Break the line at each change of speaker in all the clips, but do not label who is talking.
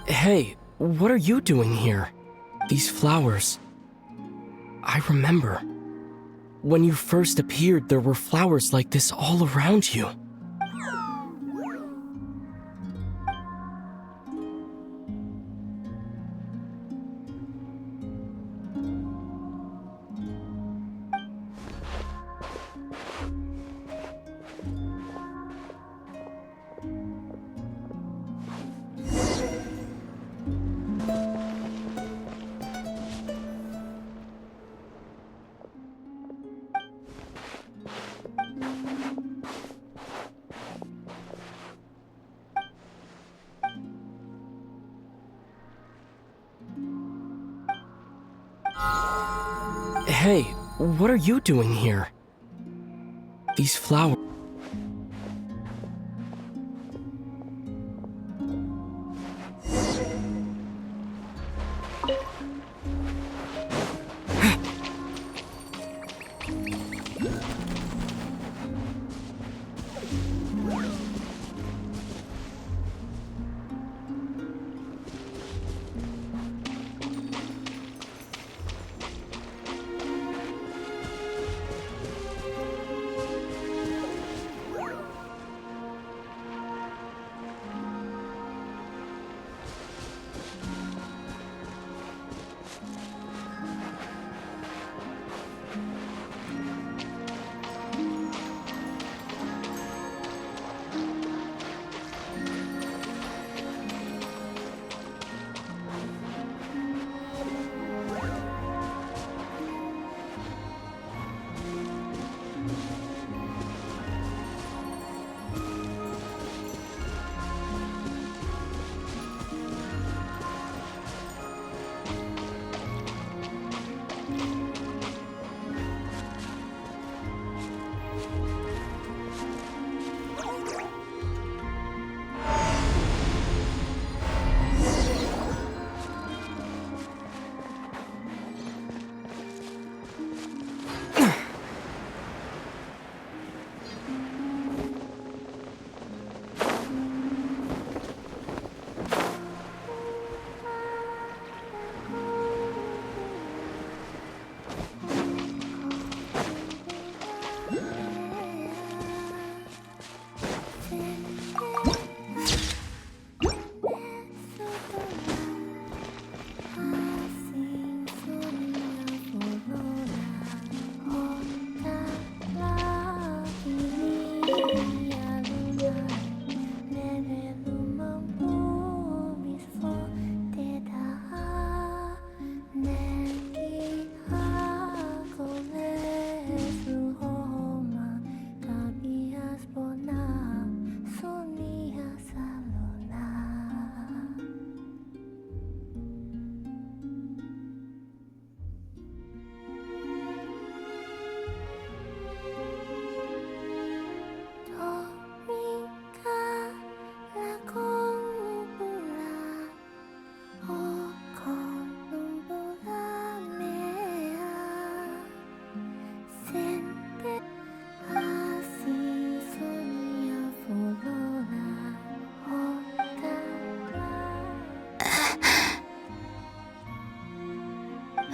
Hey, what are you doing here? These flowers... I remember. When you first appeared, there were flowers like this all around you. Hey, what are you doing here? These flowers...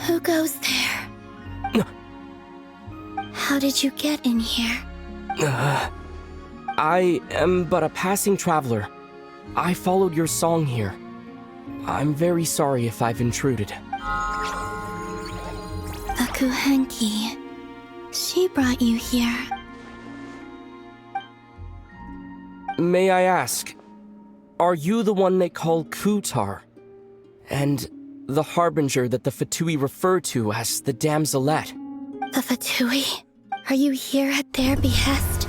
Who goes there? How did you get in here?
I am but a passing traveler. I followed your song here. I'm very sorry if I've intruded.
Akuhenki. She brought you here.
May I ask, are you the one they call Kutar? And the harbinger that the Fatui refer to as the Damselette?
The Fatui? Are you here at their behest?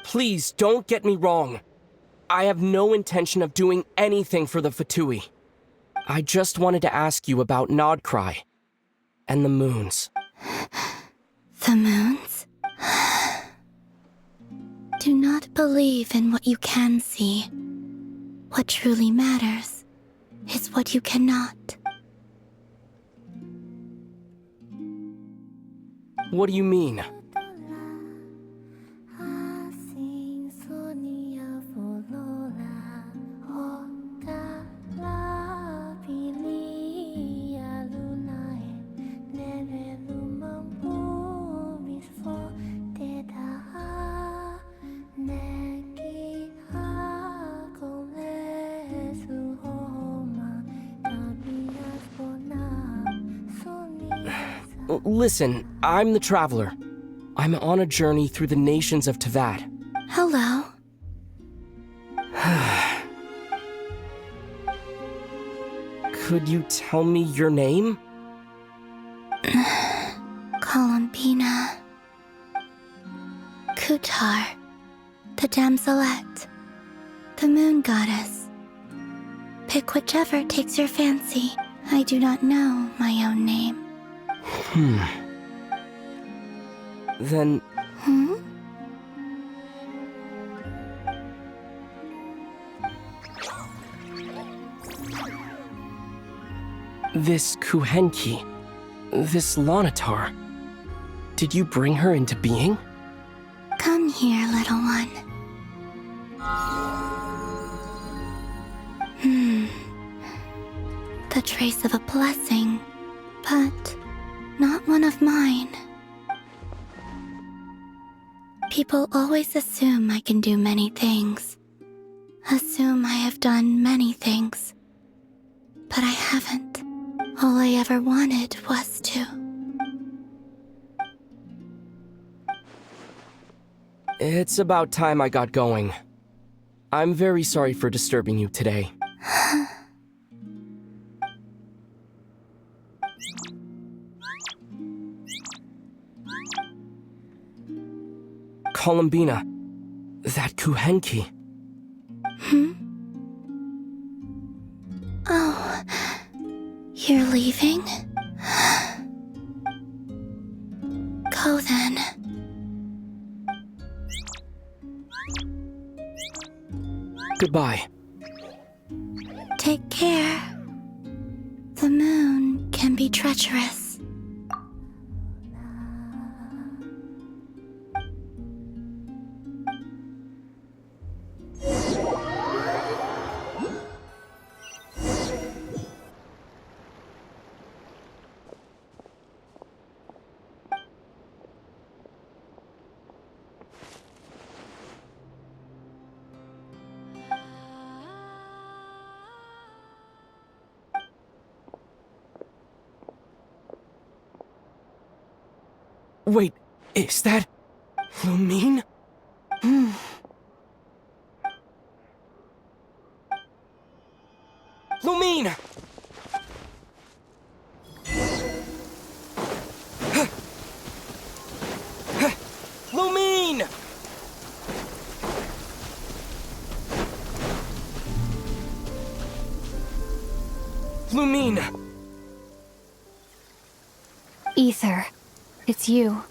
Please don't get me wrong. I have no intention of doing anything for the Fatui. I just wanted to ask you about Nodcry and the moons.
The moons? Do not believe in what you can see. What truly matters is what you cannot.
What do you mean? Listen, I'm the tTraveler. I'm on a journey through the nations of Teyvat.
Hello.
Could you tell me your name?
Columbina. Kutar. The damselette. The moon goddess. Pick whichever takes your fancy. I do not know my own name.
Then... This Kuhenki, this Lanatar, did you bring her into being?
Come here, little one. The trace of a blessing, but not one of mine. People always assume I can do many things. Assume I have done many things. But I haven't. All I ever wanted was to.
It's about time I got going. I'm very sorry for disturbing you today. Columbina, that Kuhenki.
Oh, you're leaving? Go then.
Goodbye.
Take care. The moon can be treacherous.
Wait, is that... Lumine? Lumine! Lumine! Lumine!
Ether, it's you.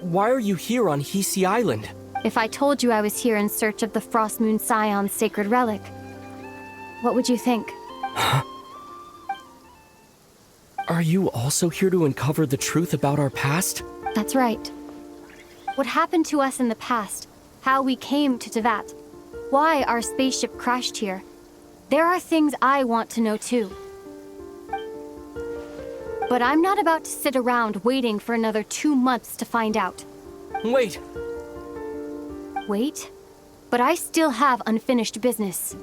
Why are you here on Hisi Island?
If I told you I was here in search of the Frost Moon Scion's sacred relic, what would you think?
Are you also here to uncover the truth about our past?
That's right. What happened to us in the past, how we came to Teyvat, why our spaceship crashed here. There are things I want to know too. But I'm not about to sit around waiting for another 2 months to find out.
Wait!
Wait? But I still have unfinished business.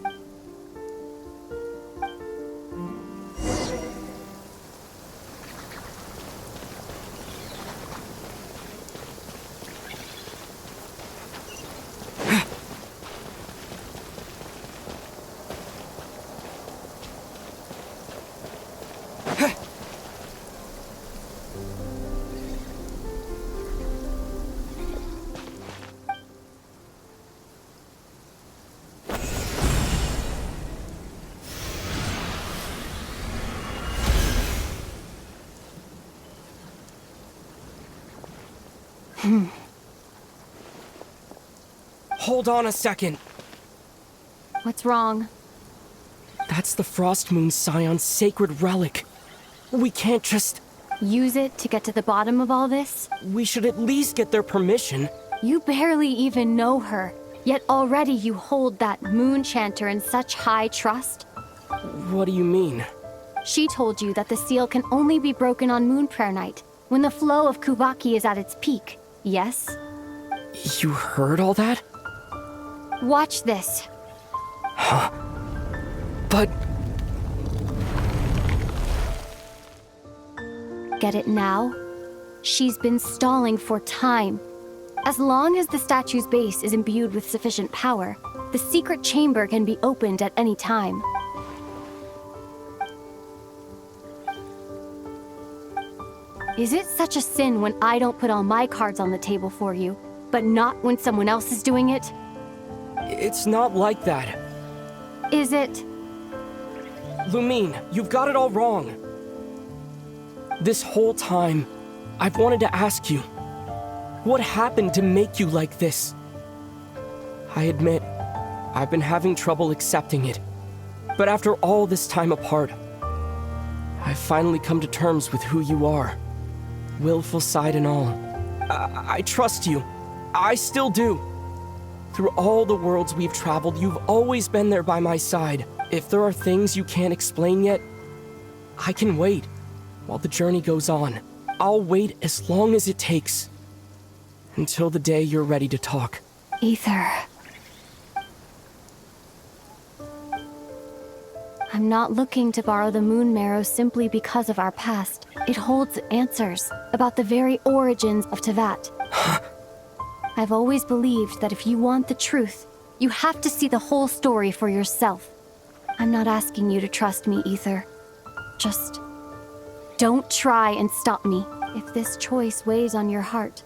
Hold on a second.
What's wrong?
That's the Frost Moon Scion's sacred relic. We can't just...
Use it to get to the bottom of all this?
We should at least get their permission.
You barely even know her, yet already you hold that moon chanter in such high trust?
What do you mean?
She told you that the seal can only be broken on Moon Prayer Night, when the flow of Kuvaki is at its peak, yes?
You heard all that?
Watch this.
But...
Get it now? She's been stalling for time. As long as the statue's base is imbued with sufficient power, the secret chamber can be opened at any time. Is it such a sin when I don't put all my cards on the table for you, but not when someone else is doing it?
It's not like that.
Is it?
Lumine, you've got it all wrong. This whole time, I've wanted to ask you, what happened to make you like this? I admit, I've been having trouble accepting it. But after all this time apart, I've finally come to terms with who you are. Willful side and all. I trust you. I still do. Through all the worlds we've traveled, you've always been there by my side. If there are things you can't explain yet, I can wait while the journey goes on. I'll wait as long as it takes. Until the day you're ready to talk.
Aether. I'm not looking to borrow the moon marrow simply because of our past. It holds answers about the very origins of Teyvat. I've always believed that if you want the truth, you have to see the whole story for yourself. I'm not asking you to trust me, Aether. Just don't try and stop me. If this choice weighs on your heart,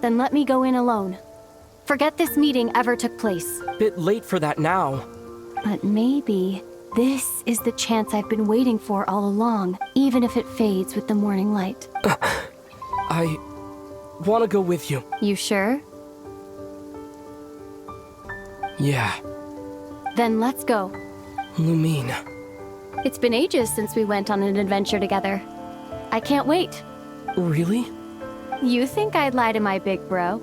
then let me go in alone. Forget this meeting ever took place.
Bit late for that now.
But maybe this is the chance I've been waiting for all along, even if it fades with the morning light.
I want to go with you.
You sure?
Yeah.
Then let's go.
Lumine.
It's been ages since we went on an adventure together. I can't wait.
Really?
You think I'd lie to my big bro?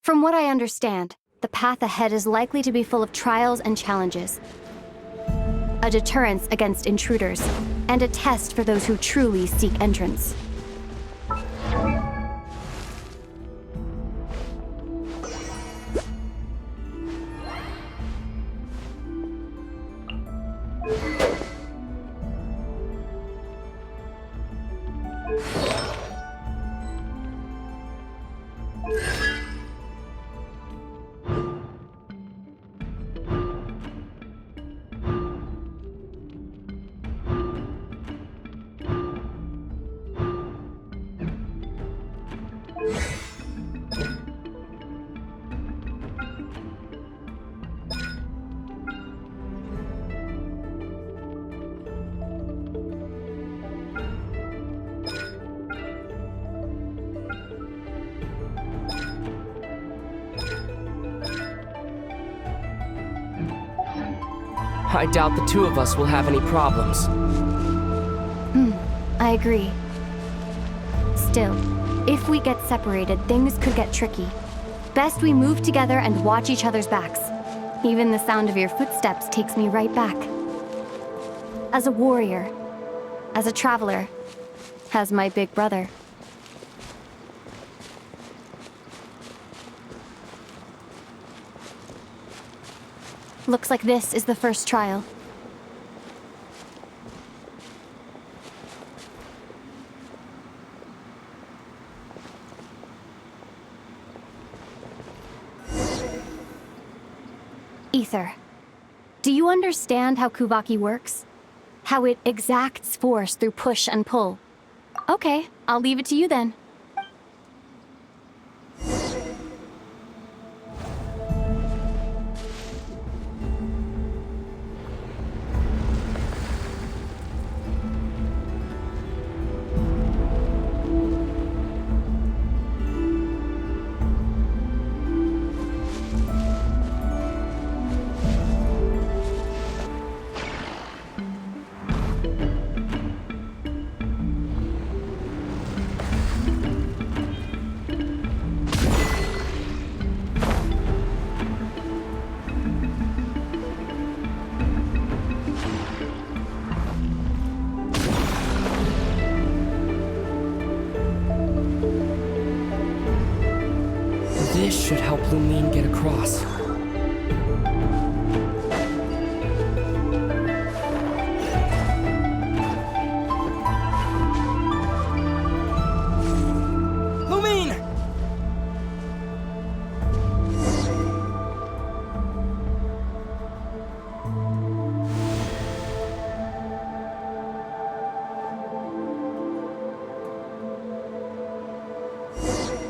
From what I understand, the path ahead is likely to be full of trials and challenges. A deterrence against intruders, and a test for those who truly seek entrance.
I doubt the two of us will have any problems.
I agree. Still, if we get separated, things could get tricky. Best we move together and watch each other's backs. Even the sound of your footsteps takes me right back. As a warrior, as a traveler, as my big brother. Looks like this is the first trial. Aether, do you understand how Kuvaki works? How it exacts force through push and pull? Okay, I'll leave it to you then.
This should help Lumine get across. Lumine!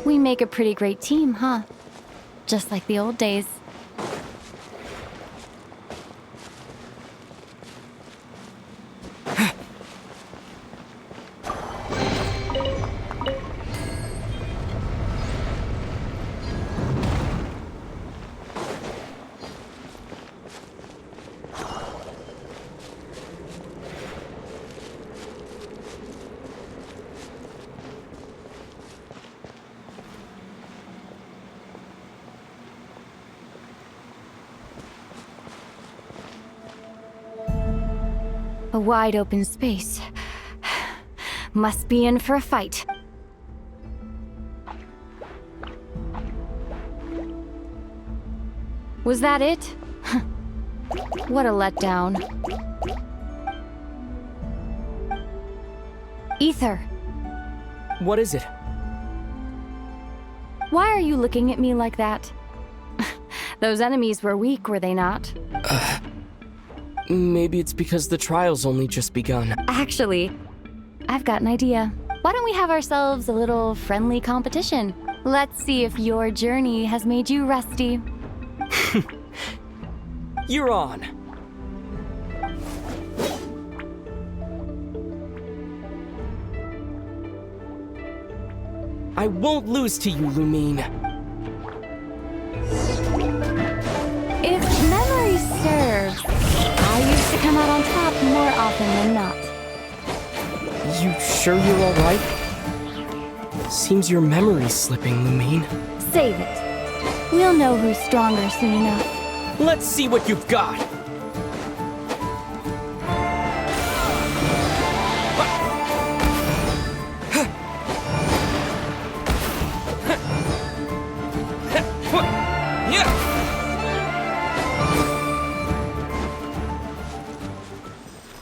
We make a pretty great team, huh? Just like the old days. A wide open space. Must be in for a fight. Was that it? What a letdown. Ether,
What is it?
why are you looking at me like that? Those enemies were weak, were they not?
Maybe it's because the trial's only just begun.
Actually, I've got an idea. Why don't we have ourselves a little friendly competition? Let's see if your journey has made you rusty.
You're on. I won't lose to you, Lumine.
If memory serves, I used to come out on top more often than not.
You sure you're alright? Seems your memory's slipping, Lumine.
Save it. We'll know who's stronger soon enough.
Let's see what you've got.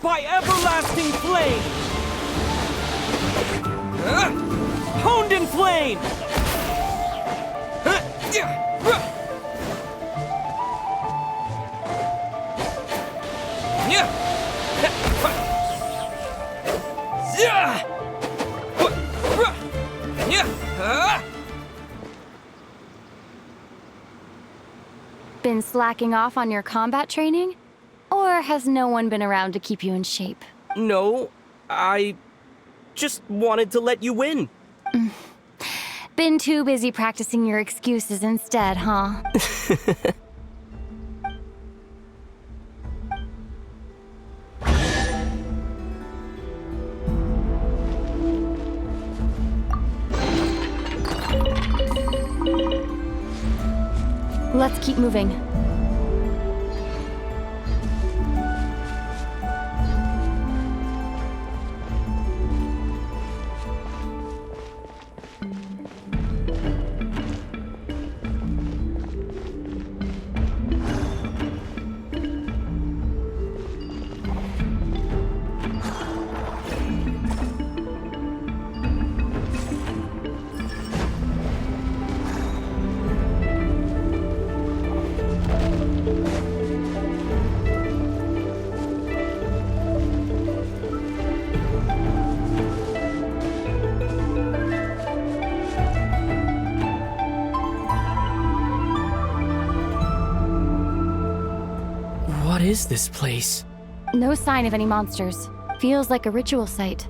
By everlasting flame! Honed in flame!
Been slacking off on your combat training? Or has no one been around to keep you in shape?
No, I just wanted to let you win.
Been too busy practicing your excuses instead, huh? Let's keep moving.
What is this place?
No sign of any monsters. Feels like a ritual site.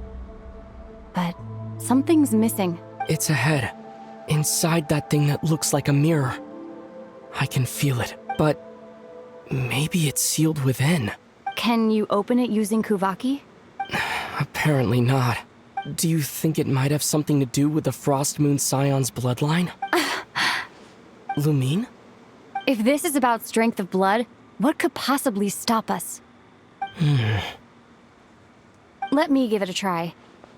But something's missing.
It's ahead. Inside that thing that looks like a mirror. I can feel it, but maybe it's sealed within.
Can you open it using Kuvaki?
Apparently not. Do you think it might have something to do with the Frost Moon Scion's bloodline? Lumine?
If this is about strength of blood, what could possibly stop us? Let me give it a try.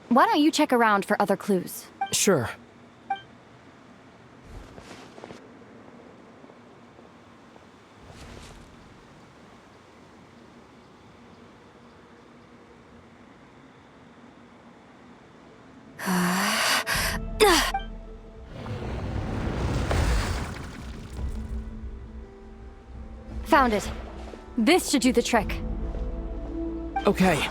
Why don't you check around for other clues?
Sure.
Found it. This should do the trick.
Okay.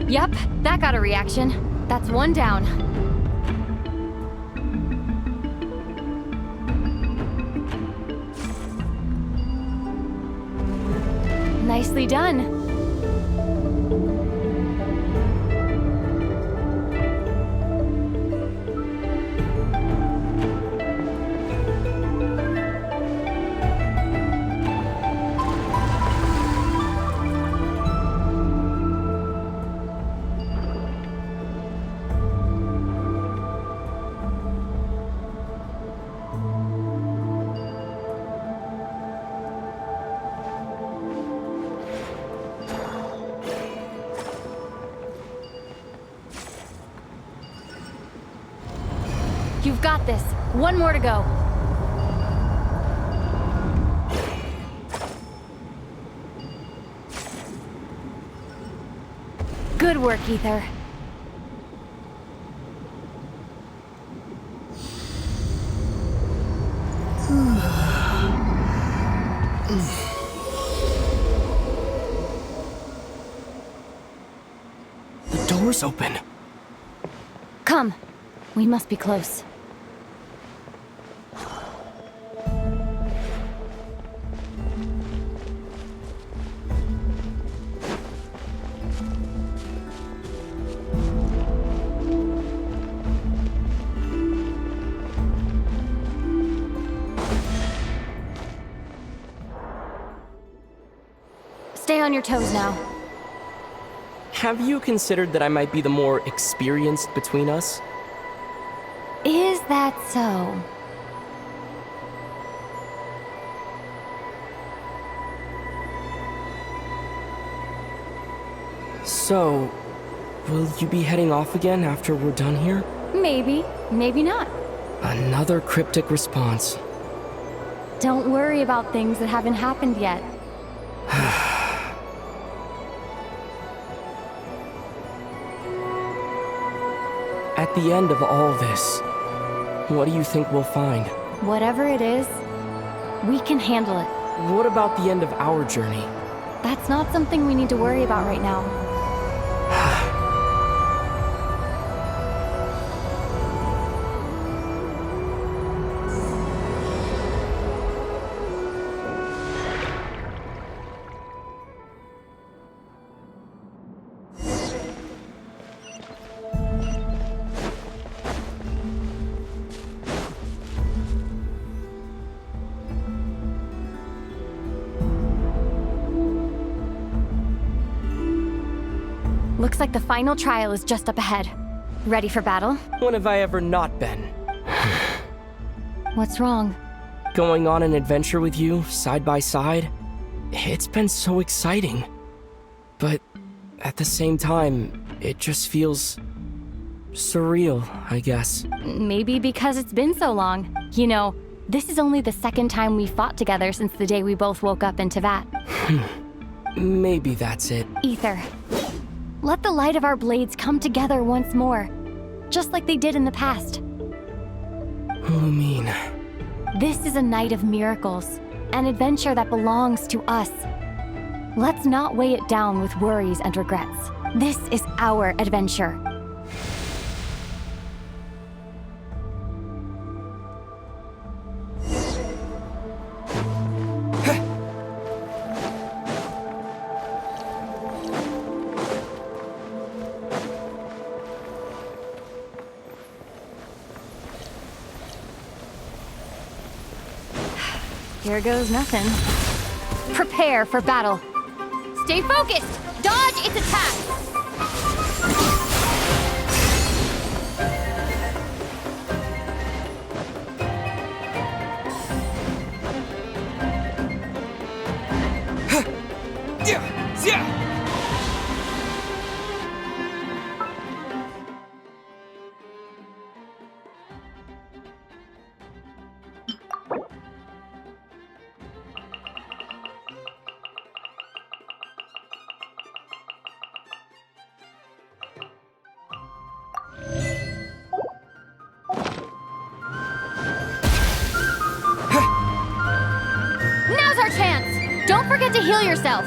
Yep, that got a reaction. That's one down. Nicely done. You've got this. One more to go. Good work, Ether.
The door's open.
Come. We must be close. Stay on your toes now.
Have you considered that I might be the more experienced between us?
Is that so?
So, will you be heading off again after we're done here?
Maybe, maybe not.
Another cryptic response.
Don't worry about things that haven't happened yet.
At the end of all this, what do you think we'll find?
Whatever it is, we can handle it.
What about the end of our journey?
That's not something we need to worry about right now. Looks like the final trial is just up ahead. Ready for battle?
When have I ever not been?
What's wrong?
Going on an adventure with you, side by side, it's been so exciting. But at the same time, it just feels surreal, I guess.
Maybe because it's been so long. You know, this is only the second time we fought together since the day we both woke up in Teyvat.
Maybe that's it.
Ether, Let the light of our blades come together once more, just like they did in the past.
Lumine.
This is a night of miracles, an adventure that belongs to us. Let's not weigh it down with worries and regrets. This is our adventure. Here goes nothing. Prepare for battle. Stay focused! Dodge its attack! Now's our chance! Don't forget to heal yourself!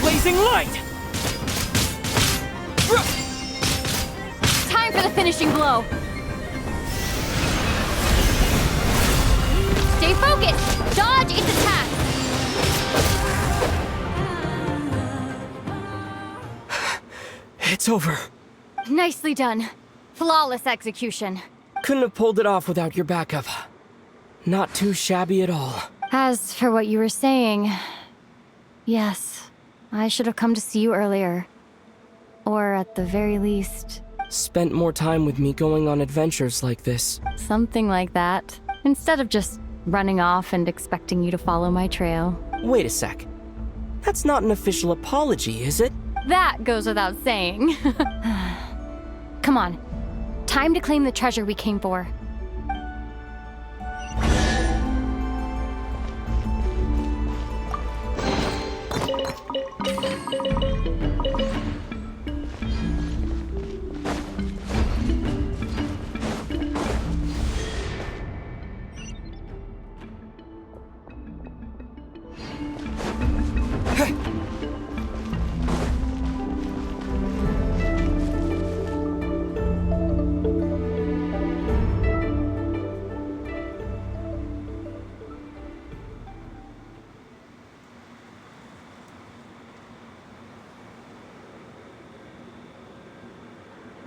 Blazing light!
Time for the finishing blow! Stay focused! Dodge its attack!
It's over.
Nicely done. Flawless execution.
Couldn't have pulled it off without your backup. Not too shabby at all.
As for what you were saying, yes, I should have come to see you earlier. Or at the very least...
Spent more time with me going on adventures like this.
something like that. Instead of just running off and expecting you to follow my trail.
Wait a sec. That's not an official apology, is it?
That goes without saying. Come on. Time to claim the treasure we came for.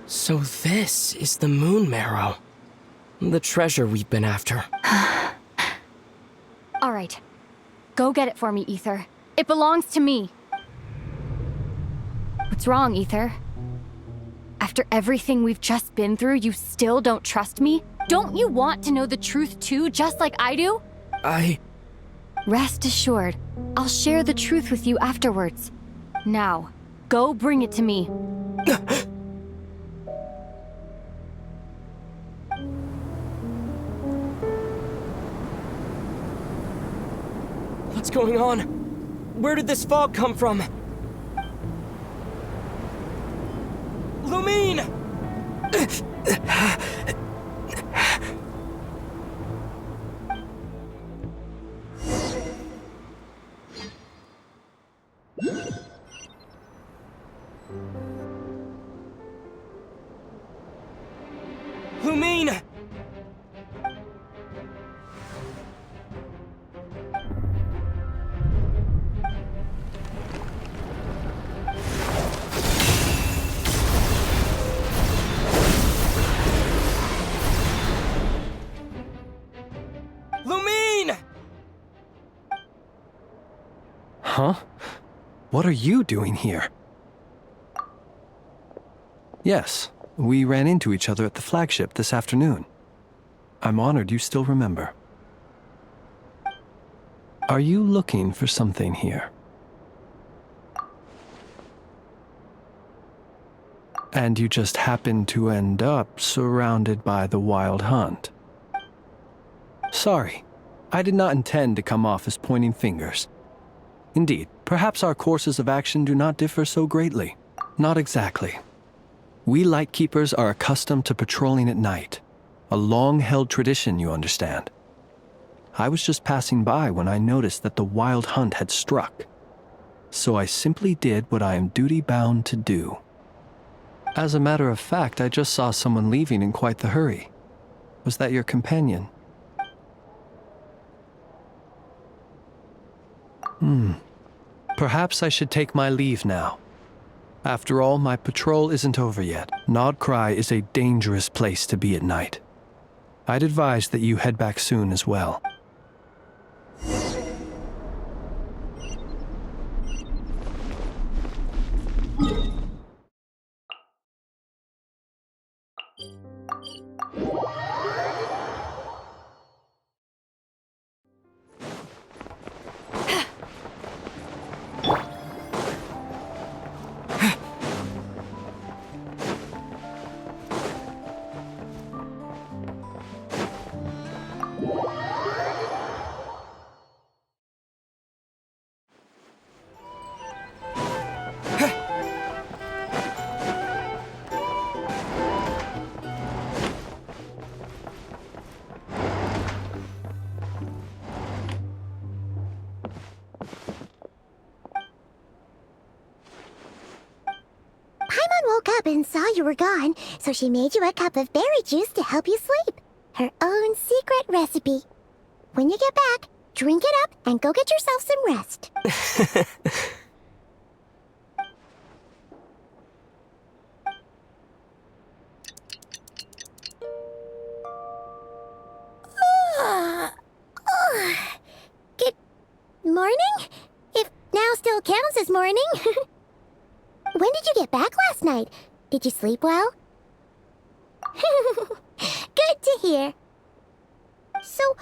So this is the moon marrow. The treasure we've been after.
All right. Go get it for me, Ether. It belongs to me. What's wrong, Ether? After everything we've just been through, you still don't trust me? Don't you want to know the truth too, just like I do? Rest assured, I'll share the truth with you afterwards. Now, go bring it to me.
What's going on? Where did this fog come from? Lumine! Lumine! Lumine!
Huh? What are you doing here? Yes, we ran into each other at the flagship this afternoon. I'm honored you still remember. Are you looking for something here? And you just happened to end up surrounded by the Wild Hunt. Sorry, I did not intend to come off as pointing fingers. Indeed, perhaps our courses of action do not differ so greatly. Not exactly. We Lightkeepers are accustomed to patrolling at night. A long-held tradition, you understand. I was just passing by when I noticed that the Wild Hunt had struck. So I simply did what I am duty-bound to do. As a matter of fact, I just saw someone leaving in quite the hurry. Was that your companion? Perhaps I should take my leave now. After all, my patrol isn't over yet. Nodcry is a dangerous place to be at night. I'd advise that you head back soon as well.
Woke up and saw you were gone, so she made you a cup of berry juice to help you sleep. Her own secret recipe. When you get back, drink it up and go get yourself some rest. Good morning? If now still counts as morning. When did you get back last night? Did you sleep well? Good to hear. So,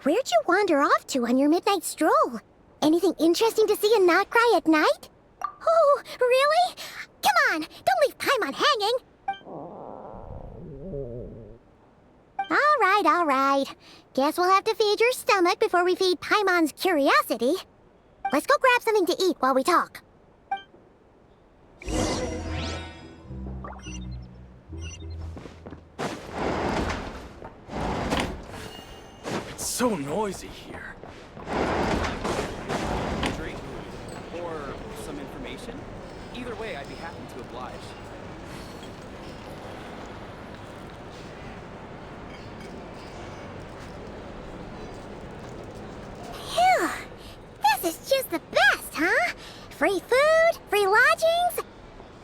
where'd you wander off to on your midnight stroll? Anything interesting to see in Nodcry at night? Oh, really? Come on, don't leave Paimon hanging. All right. Guess we'll have to feed your stomach before we feed Paimon's curiosity. Let's go grab something to eat while we talk.
It's so noisy here. Drink or some information? Either way, I'd be happy to oblige.
Phew! This is just the best, huh? Free food, free lodgings.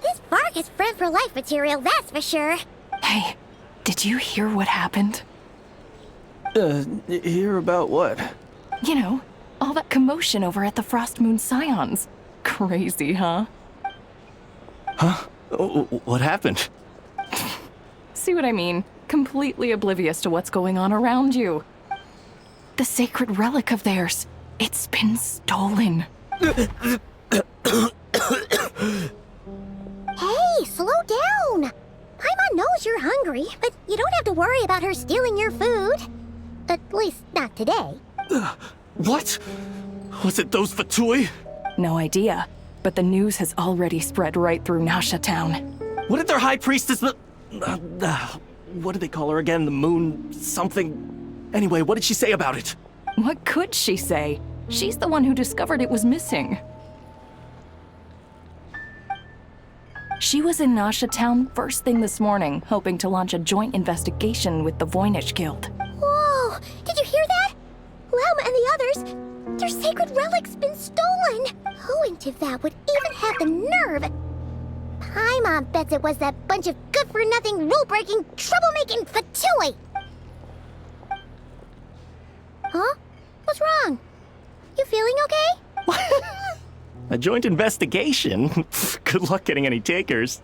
This bark is bred for life material, that's for sure.
Hey, did you hear what happened?
Hear about what?
You know, all that commotion over at the Frost Moon Scions. Crazy, huh?
Huh? What happened?
See what I mean? Completely oblivious to what's going on around you. The sacred relic of theirs. It's been stolen.
Hey, slow down! Paimon knows you're hungry, but you don't have to worry about her stealing your food. At least, not today.
What? Was it those Fatui?
No idea, but the news has already spread right through Nasha Town.
What did their high priestess what did they call her again? The moon something? Anyway, what did she say about it?
What could she say? She's the one who discovered it was missing. She was in Nasha Town first thing this morning, hoping to launch a joint investigation with the Voynich Guild.
Whoa! Did you hear that? Lauma and the others, their sacred relic's been stolen! Who in Teyvat would even have the nerve? Paimon bets it was that bunch of good-for-nothing, rule-breaking, troublemaking Fatui! Huh? What's wrong? You feeling okay?
A joint investigation? Good luck getting any takers.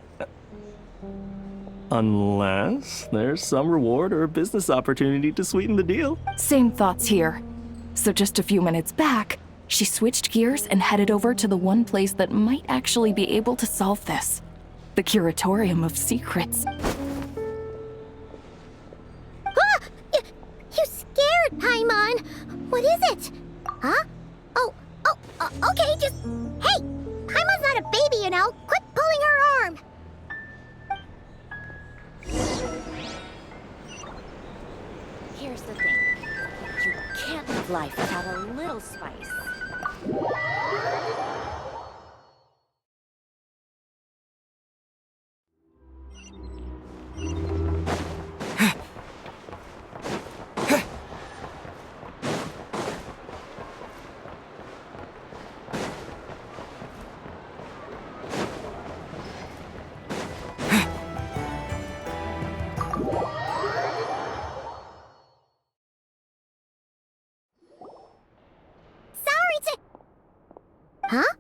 Unless there's some reward or business opportunity to sweeten the deal.
Same thoughts here. So just a few minutes back, she switched gears and headed over to the one place that might actually be able to solve this. The Curatorium of Secrets.
Ah! You scared, Paimon! What is it? Huh? Okay, just... Hey! Paimon's not a baby, you know! Quit pulling her arm!
Here's the thing. You can't live life without a little spice.
Huh?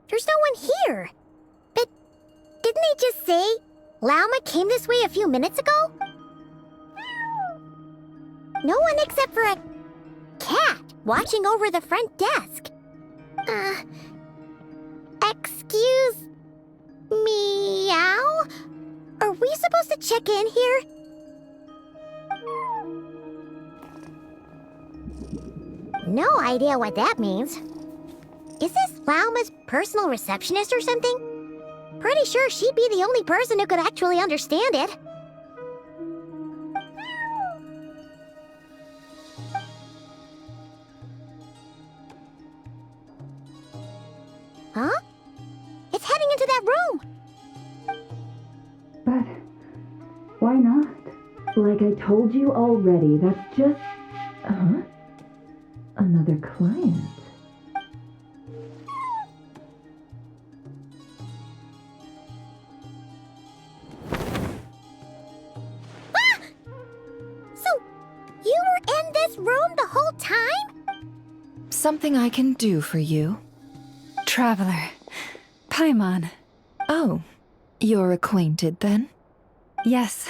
There's no one here. But didn't they just say Lauma came this way a few minutes ago? No one except for a cat watching over the front desk. Excuse meow? Are we supposed to check in here? No idea what that means. Is this Lauma's personal receptionist or something? Pretty sure she'd be the only person who could actually understand it. Huh? It's heading into that room!
But why not? Like I told you already, that's just... Another client.
Room the whole time?
Something I can do for you?
Traveler. Paimon.
Oh, you're acquainted then?
Yes,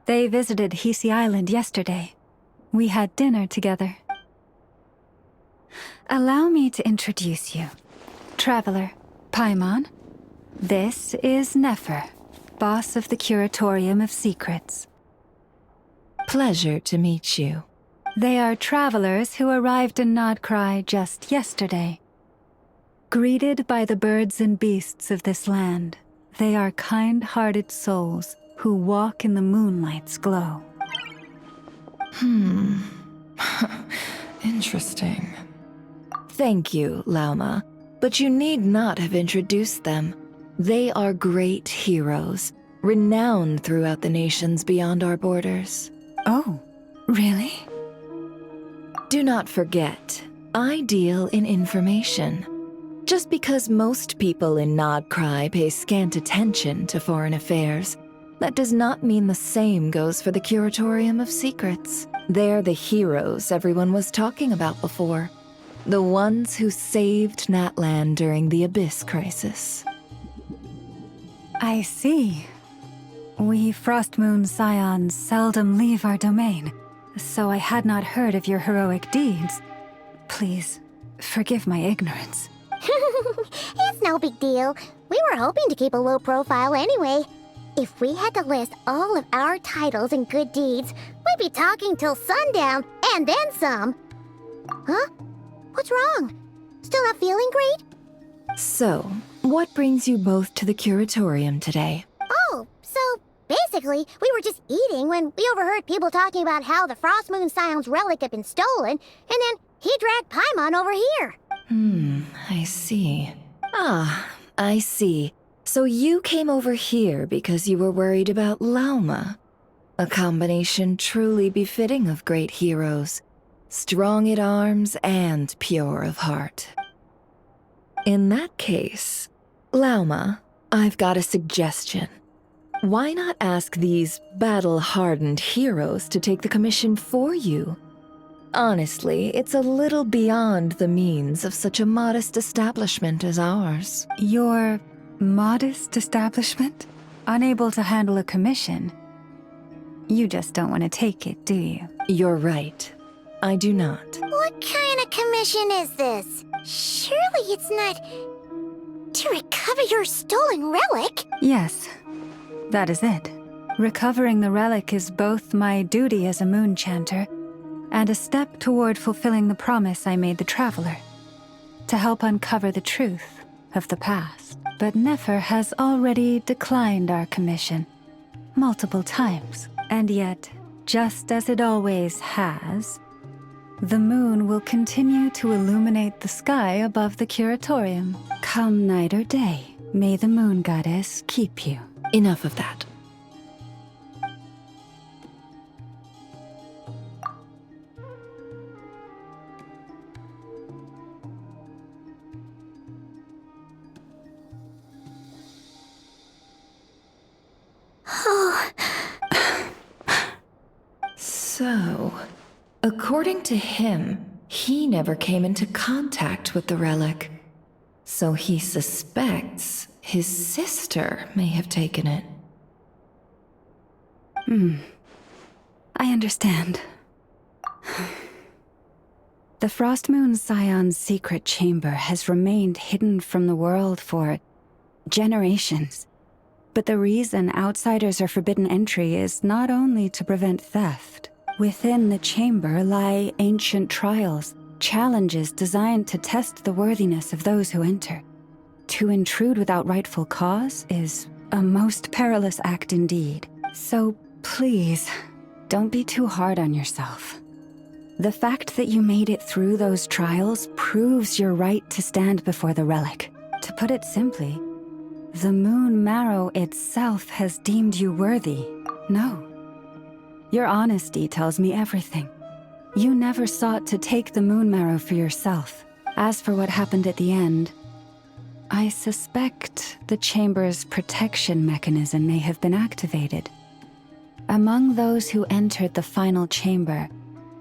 they visited Hisi Island yesterday. We had dinner together. Allow me to introduce you. Traveler, Paimon. This is Nefer, boss of the Curatorium of Secrets.
Pleasure to meet you.
They are travelers who arrived in Nodcry just yesterday. Greeted by the birds and beasts of this land, they are kind-hearted souls who walk in the moonlight's glow.
Interesting. Thank you, Lauma, but you need not have introduced them. They are great heroes, renowned throughout the nations beyond our borders.
Oh, really?
Do not forget, I deal in information. Just because most people in Nodcry pay scant attention to foreign affairs, that does not mean the same goes for the Curatorium of Secrets. They're the heroes everyone was talking about before. The ones who saved Natlan during the Abyss crisis.
I see. We Frostmoon Scions seldom leave our domain, so I had not heard of your heroic deeds. Please, forgive my ignorance.
It's no big deal. We were hoping to keep a low profile anyway. If we had to list all of our titles and good deeds, we'd be talking till sundown, and then some. Huh? What's wrong? Still not feeling great?
So, what brings you both to the Curatorium today?
Oh, so basically, we were just eating when we overheard people talking about how the Frostmoon Scion's relic had been stolen, and then he dragged Paimon over here.
I see. Ah, I see. So you came over here because you were worried about Lauma. A combination truly befitting of great heroes. Strong at arms and pure of heart. In that case, Lauma, I've got a suggestion. Why not ask these battle-hardened heroes to take the commission for you? Honestly, it's a little beyond the means of such a modest establishment as ours.
Your modest establishment? Unable to handle a commission? You just don't want to take it, do you?
You're right. I do not.
What kind of commission is this? Surely it's not to recover your stolen relic?
Yes, That is it. Recovering the relic is both my duty as a moon chanter and a step toward fulfilling the promise I made the tTraveler, to help uncover the truth of the past. But Nefer has already declined our commission multiple times, and yet, just as it always has, the moon will continue to illuminate the sky above the curatorium. Come night or day, may the moon goddess keep you.
Enough of that. So, according to him, he never came into contact with the relic. So he suspects his sister may have taken it.
I understand. The Frost Moon Scion's secret chamber has remained hidden from the world for generations. But the reason outsiders are forbidden entry is not only to prevent theft. Within the chamber lie ancient trials, challenges designed to test the worthiness of those who enter. To intrude without rightful cause is a most perilous act indeed. So please, don't be too hard on yourself. The fact that you made it through those trials proves your right to stand before the relic. To put it simply, the moon marrow itself has deemed you worthy. No. Your honesty tells me everything. You never sought to take the moon marrow for yourself. As for what happened at the end, I suspect the chamber's protection mechanism may have been activated. Among those who entered the final chamber,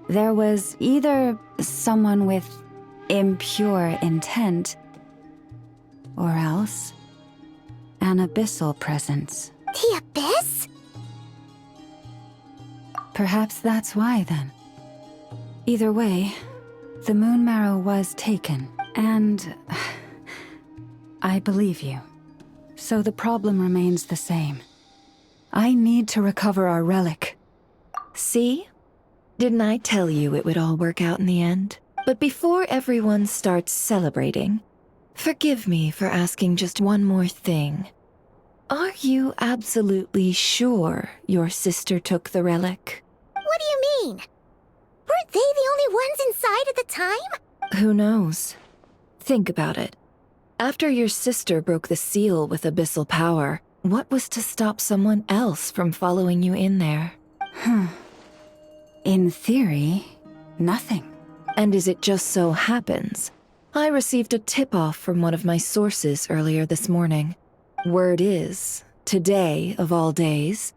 there was either someone with impure intent, or else an abyssal presence.
The Abyss?
Perhaps that's why, then. Either way, the moon marrow was taken, and I believe you. So the problem remains the same. I need to recover our relic.
See? Didn't I tell you it would all work out in the end? But before everyone starts celebrating, forgive me for asking just one more thing. Are you absolutely sure your sister took the relic?
What do you mean? Weren't they the only ones inside at the time?
Who knows? Think about it. After your sister broke the seal with abyssal power, what was to stop someone else from following you in there?
In theory, nothing.
And as it just so happens, I received a tip-off from one of my sources earlier this morning. Word is, today of all days,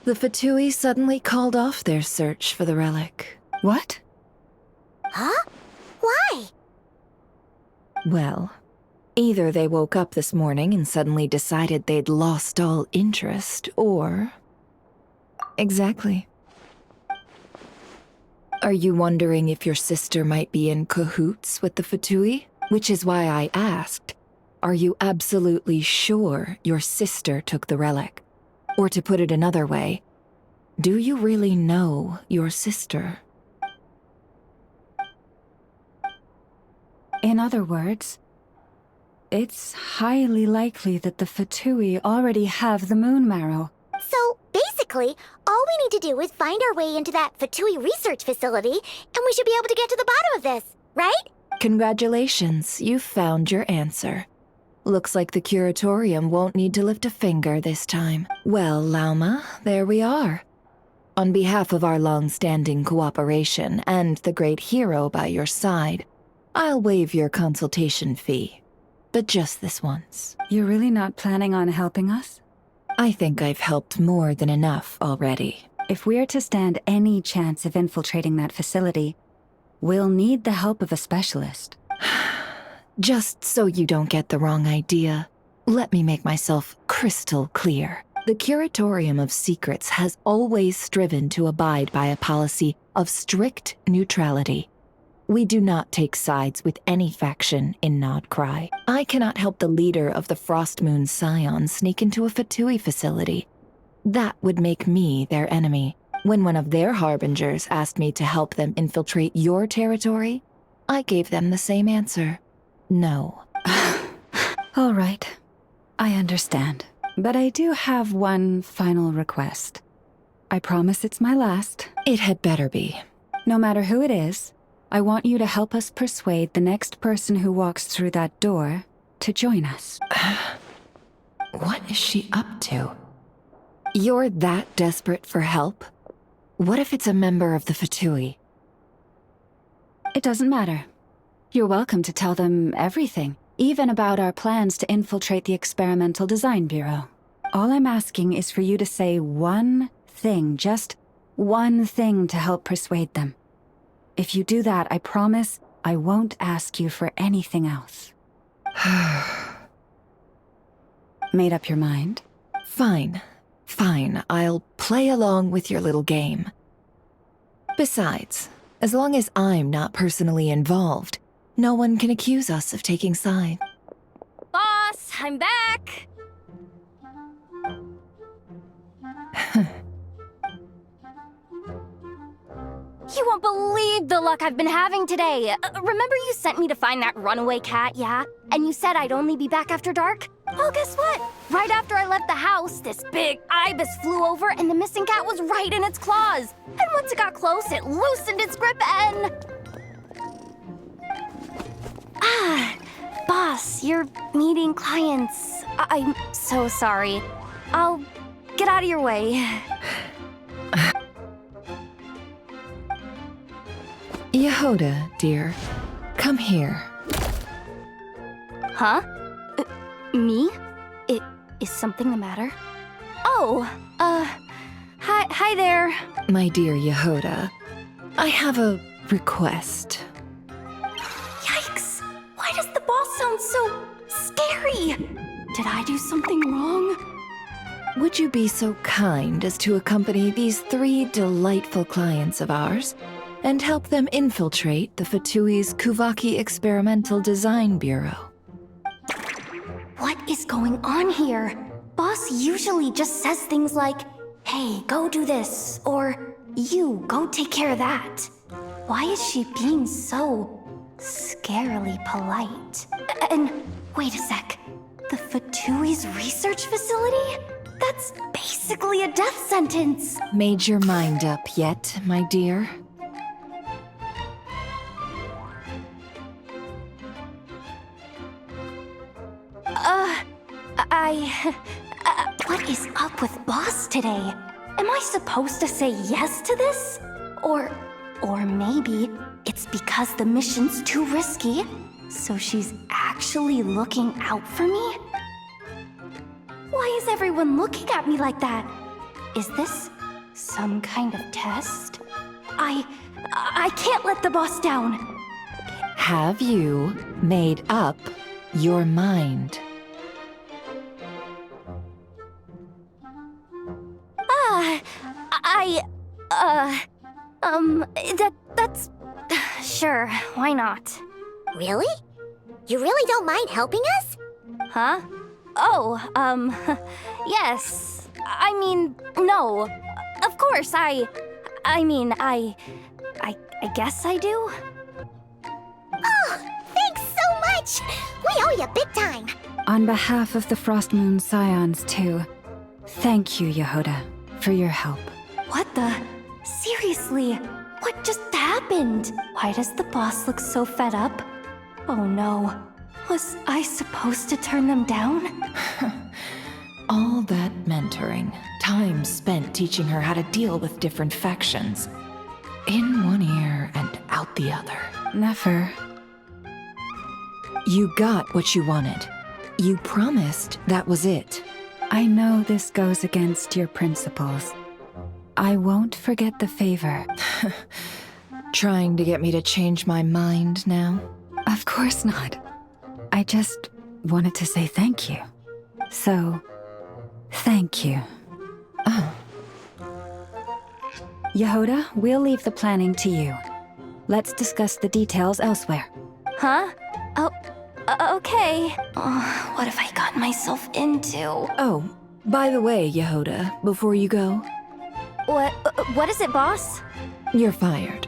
the Fatui suddenly called off their search for the relic.
What?
Huh? Why?
Well, either they woke up this morning and suddenly decided they'd lost all interest, or... Exactly. Are you wondering if your sister might be in cahoots with the Fatui? Which is why I asked, are you absolutely sure your sister took the relic? Or to put it another way, do you really know your sister?
In other words, it's highly likely that the Fatui already have the moon marrow.
So, basically, all we need to do is find our way into that Fatui research facility, and we should be able to get to the bottom of this, right?
Congratulations, you've found your answer. Looks like the curatorium won't need to lift a finger this time. Well, Lauma, there we are. On behalf of our long-standing cooperation and the great hero by your side, I'll waive your consultation fee. But just this once.
You're really not planning on helping us?
I think I've helped more than enough already.
If we're to stand any chance of infiltrating that facility, we'll need the help of a specialist.
Just so you don't get the wrong idea, let me make myself crystal clear. The Curatorium of Secrets has always striven to abide by a policy of strict neutrality. We do not take sides with any faction in Nodcry. I cannot help the leader of the Frost Moon Scion sneak into a Fatui facility, That would make me their enemy. When one of their harbingers asked me to help them infiltrate your territory, I gave them the same answer. No.
All right. I understand. But I do have one final request. I promise it's my last.
It had better be.
No matter who it is, I want you to help us persuade the next person who walks through that door to join us.
What is she up to? You're that desperate for help? What if it's a member of the Fatui?
It doesn't matter. You're welcome to tell them everything, even about our plans to infiltrate the Experimental Design Bureau. All I'm asking is for you to say one thing, just one thing to help persuade them. If you do that, I promise I won't ask you for anything else. Made up your mind?
Fine. Fine, I'll play along with your little game. Besides, as long as I'm not personally involved, no one can accuse us of taking sides.
Boss, I'm back! You won't believe the luck I've been having today. Remember you sent me to find that runaway cat, yeah? And you said I'd only be back after dark? Well, guess what? Right after I left the house, this big ibis flew over and the missing cat was right in its claws. And once it got close, it loosened its grip and... Boss, you're meeting clients. I'm so sorry. I'll get out of your way.
Yehoda, dear, come here.
Huh? Me? Is something the matter? Oh, hi there.
My dear Yehoda, I have a request.
Yikes! Why does the boss sound so scary? Did I do something wrong?
Would you be so kind as to accompany these 3 delightful clients of ours and help them infiltrate the Fatui's Kuvaki Experimental Design Bureau?
What is going on here? Boss usually just says things like, hey, go do this, or you, go take care of that. Why is she being so scarily polite? And wait a sec, the Fatui's research facility? That's basically a death sentence.
Made your mind up yet, my dear?
What is up with Boss today? Am I supposed to say yes to this? Or maybe it's because the mission's too risky, so she's actually looking out for me? Why is everyone looking at me like that? Is this some kind of test? I can't let the boss down.
Have you made up your mind?
That's... Sure, why not?
Really? You really don't mind helping us?
Huh? Oh, yes. I mean, no. Of course, I guess I do.
Oh, thanks so much! We owe you big time!
On behalf of the Frost Moon Scions, too, thank you, Yehoda, for your help.
What the? Seriously, what just happened? Why does the boss look so fed up? Oh no. Was I supposed to turn them down?
All that mentoring, time spent teaching her how to deal with different factions. In one ear and out the other.
Nefer.
You got what you wanted. You promised that was it.
I know this goes against your principles. I won't forget the favor.
Trying to get me to change my mind now?
Of course not. I just wanted to say thank you. So, thank you.
Oh.
Yehoda, we'll leave the planning to you. Let's discuss the details elsewhere.
Huh? Oh, okay. What have I gotten myself into?
Oh, By the way, Yehoda, before you go,
What is it, boss?
you're fired.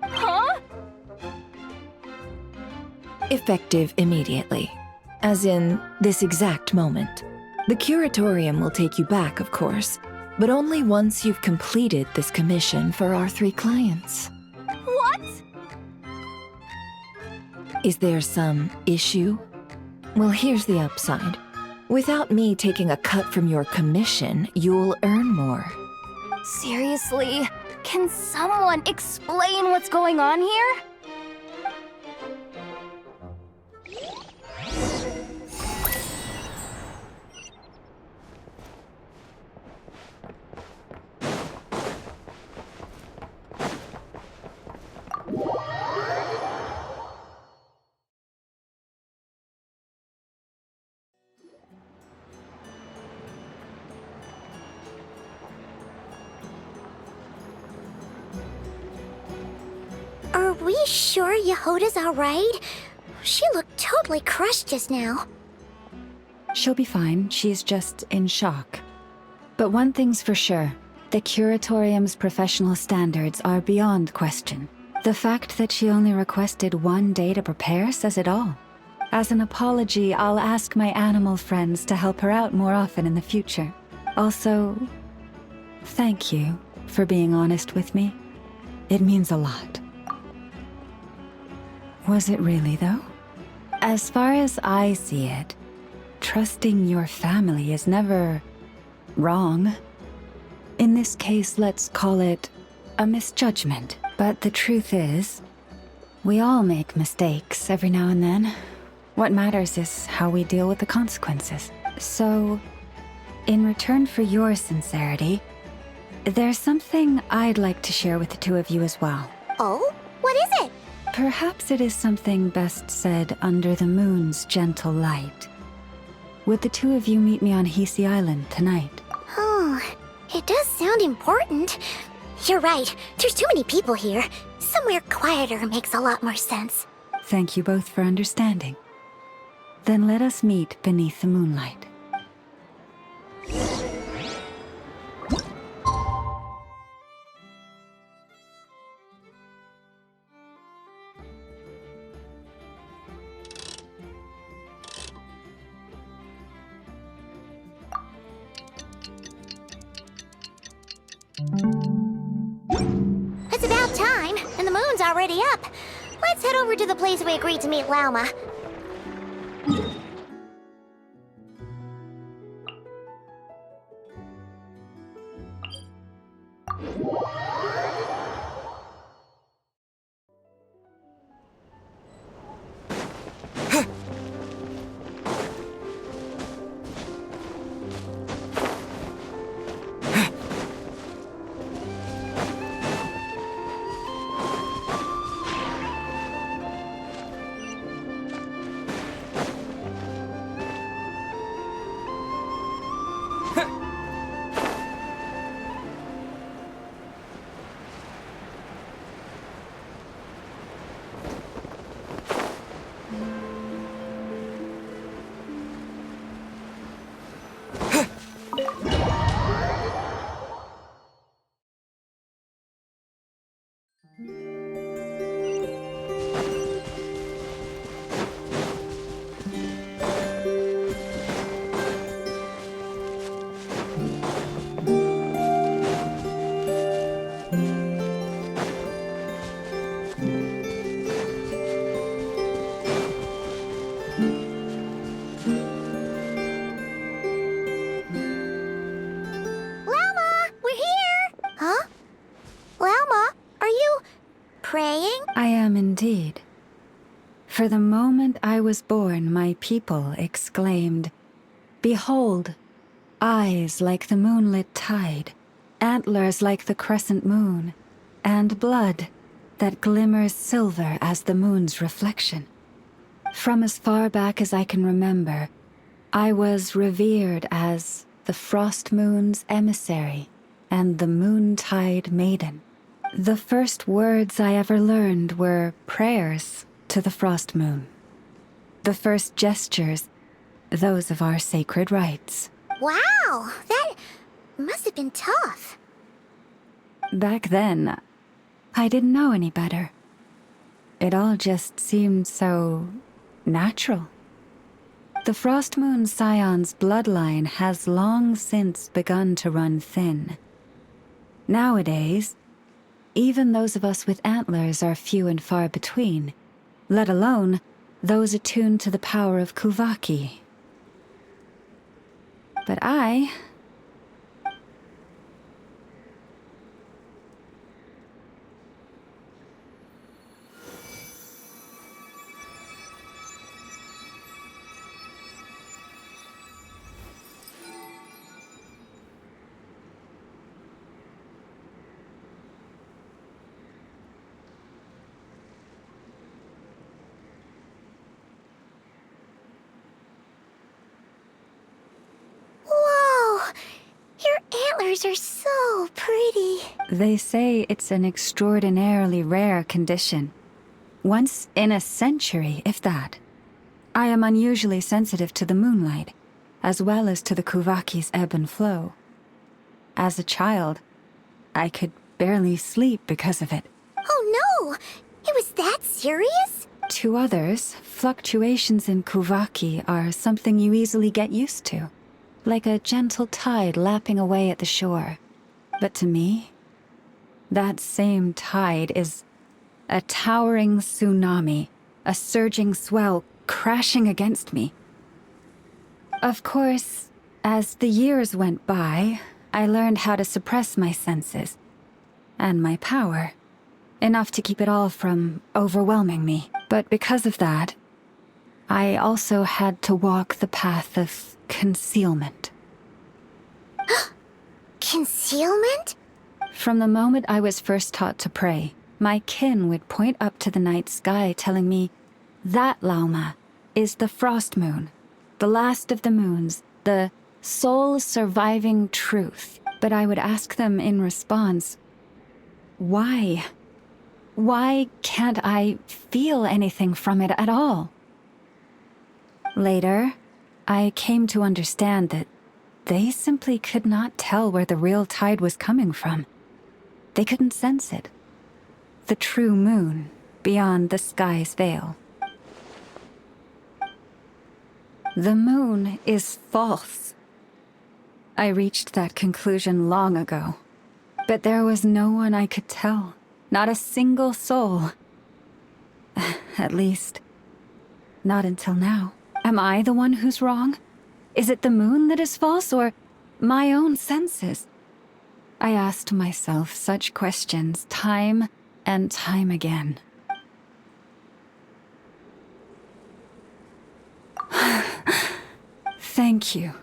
Huh?
Effective immediately. As in, this exact moment. The curatorium will take you back, of course, but only once you've completed this commission for our 3 clients.
What?
Is there some issue? Well, here's the upside. Without me taking a cut from your commission, you'll earn more.
Seriously? Can someone explain what's going on here?
Are we sure Yehoda's alright? She looked totally crushed just now.
She'll be fine. She's just in shock. But one thing's for sure. The curatorium's professional standards are beyond question. The fact that she only requested 1 day to prepare says it all. As an apology, I'll ask my animal friends to help her out more often in the future. Also, thank you for being honest with me. It means a lot. Was it really, though? As far as I see it, trusting your family is never wrong. In this case, let's call it a misjudgment. But the truth is, we all make mistakes every now and then. What matters is how we deal with the consequences. So, in return for your sincerity, there's something I'd like to share with the 2 of you as well.
Oh? What is it?
Perhaps it is something best said under the moon's gentle light. Would the 2 of you meet me on Hisi Island tonight?
Oh, it does sound important. You're right. There's too many people here. Somewhere quieter makes a lot more sense.
Thank you both for understanding. Then let us meet beneath the moonlight.
It's about time, and the moon's already up. Let's head over to the place we agreed to meet Lauma.
I am indeed. For the moment I was born, my people exclaimed, "Behold, eyes like the moonlit tide, antlers like the crescent moon, and blood that glimmers silver as the moon's reflection." From as far back as I can remember, I was revered as the frost moon's emissary and the moontide maiden. The first words I ever learned were prayers to the frost moon. The first gestures, those of our sacred rites.
Wow, that must have been tough.
Back then, I didn't know any better. It all just seemed so natural. The Frost Moon Scion's bloodline has long since begun to run thin. Nowadays, even those of us with antlers are few and far between, let alone those attuned to the power of Kuvaki. But I...
Whoa! Your antlers are so pretty.
They say it's an extraordinarily rare condition. Once in a century, if that. I am unusually sensitive to the moonlight, as well as to the Kuvaki's ebb and flow. As a child, I could barely sleep because of it.
Oh no! It was that serious?
To others, fluctuations in Kuvaki are something you easily get used to, like a gentle tide lapping away at the shore. But to me, that same tide is a towering tsunami, a surging swell crashing against me. Of course, as the years went by, I learned how to suppress my senses and my power, enough to keep it all from overwhelming me. But because of that, I also had to walk the path of concealment.
Concealment?
From the moment I was first taught to pray, my kin would point up to the night sky telling me, "That, Lauma, is the frost moon, the last of the moons, the sole surviving truth." But I would ask them in response, why? Why can't I feel anything from it at all? Later, I came to understand that they simply could not tell where the real tide was coming from. They couldn't sense it. The true moon beyond the sky's veil. The moon is false. I reached that conclusion long ago. But there was no one I could tell. Not a single soul. At least, not until now. Am I the one who's wrong? Is it the moon that is false, or my own senses? I asked myself such questions time and time again. Thank you.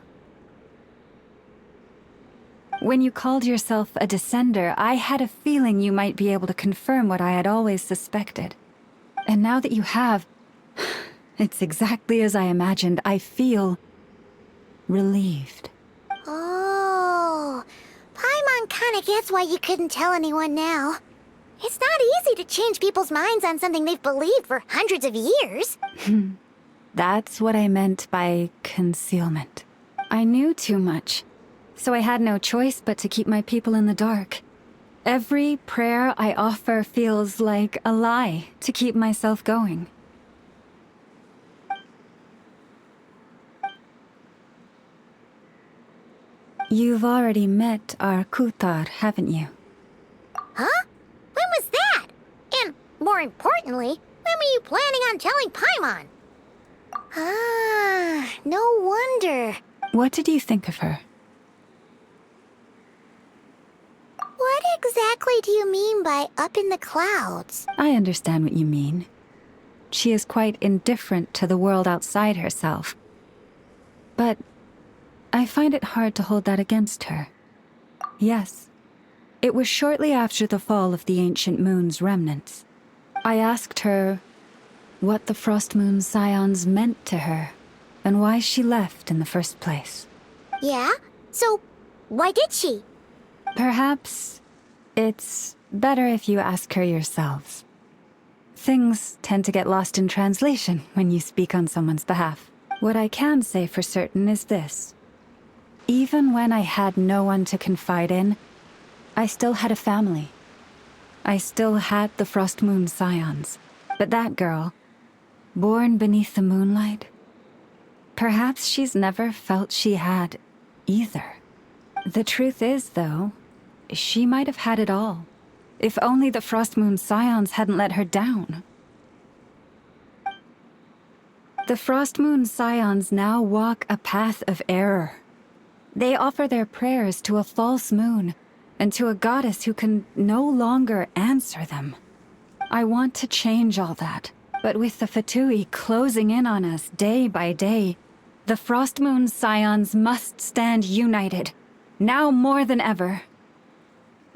When you called yourself a descender, I had a feeling you might be able to confirm what I had always suspected. And now that you have, it's exactly as I imagined. I feel relieved.
Oh, Paimon kinda gets why you couldn't tell anyone now. It's not easy to change people's minds on something they've believed for hundreds of years.
That's what I meant by concealment. I knew too much, so I had no choice but to keep my people in the dark. Every prayer I offer feels like a lie to keep myself going. You've already met our Kutar, haven't you?
Huh? When was that? And, more importantly, when were you planning on telling Paimon? Ah, no wonder.
What did you think of her?
What exactly do you mean by up in the clouds?
I understand what you mean. She is quite indifferent to the world outside herself. But I find it hard to hold that against her. Yes, it was shortly after the fall of the ancient moon's remnants. I asked her what the Frost Moon Scions meant to her, and why she left in the first place.
Yeah? So, why did she?
Perhaps it's better if you ask her yourselves. Things tend to get lost in translation when you speak on someone's behalf. What I can say for certain is this. Even when I had no one to confide in, I still had a family. I still had the Frost Moon Scions. But that girl, born beneath the moonlight, perhaps she's never felt she had either. The truth is, though, she might have had it all, if only the Frost Moon Scions hadn't let her down. The Frost Moon Scions now walk a path of error. They offer their prayers to a false moon and to a goddess who can no longer answer them. I want to change all that, but with the Fatui closing in on us day by day, the Frost Moon Scions must stand united, now more than ever.